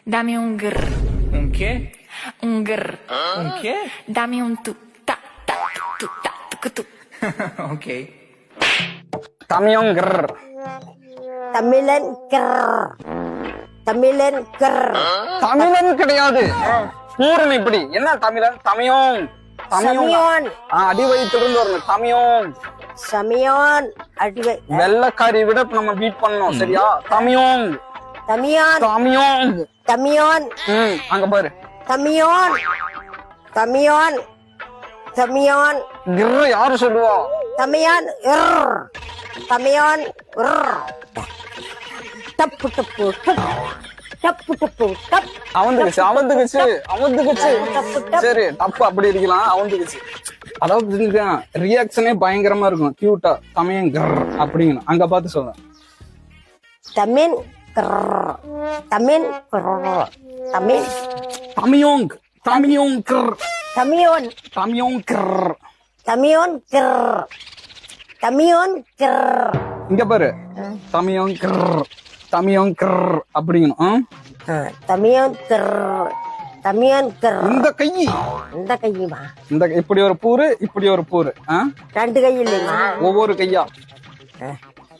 Dami un grr, Un che? un grr. Un che? Dami un tu, ta, ta, tu, ta, tu, tu. Ok. தமிழன் கிர் தமிழன் கிர் தமிழன் கிர் தமிழன் கிடையாது பூரணி இப்படி என்ன தமிழன் தமியோன் சமியோன் அடி வயிற்றிலிருந்து வரணும் தமியோன் சமியோன் அடிவை வெள்ளக்காரி விட இப்ப நம்ம பீட் பண்ணோம் சரியா தமியோன் தமியான் தமியோன் தமியோன் அங்க பாரு தமியோன் தமியோன் தமியோன் கிர் யாரு சொல்லுவா தமியான் தமியான் டப்பு டப்பு டப் டப்பு டப்பு டப் அவந்துக்குச்சு அவந்துக்குச்சு அவந்துக்குச்சு சரி தப்பு அப்படி இருக்கலாம் அவந்துக்குச்சு அதாவது ரியாக்ஷனே பயங்கரமா இருக்கும் கியூட்டா தமிழன் கிர் அப்படிங்கணும் அங்க பார்த்து சொல்றேன் தமிழ் கிர் தமிழ் கிர் தமிழ் தமியோங் தமியோங் கிர் தமியோன் தமியோங் கிர் தமியோன் கிர் தமியோன் கிர் இங்க பாரு தமியோங் கிர் தமியோங் கிர் அப்படிங்கணும் தமியோன் கிர் தமியோன் கிர் இந்த கை இந்த கையுமா இந்த இப்படி ஒரு பூரு இப்படி ஒரு பூரு ரெண்டு கை இல்லையுமா ஒவ்வொரு கையா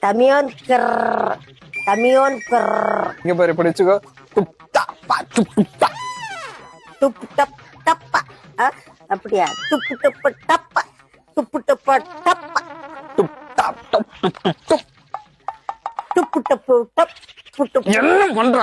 தமியோன் கிர் தமியோன் கிர் இங்க பாரு இப்படி வச்சுக்கோ துப்டா பா துப்டா துப்பு டப் டப்பா அப்படியா துப்பு டப்பு டப்பா துப்பு டப்பா டப்பா துப்டா டப் துப் துப் துப்பு டப்பு டப் என்ன பண்ற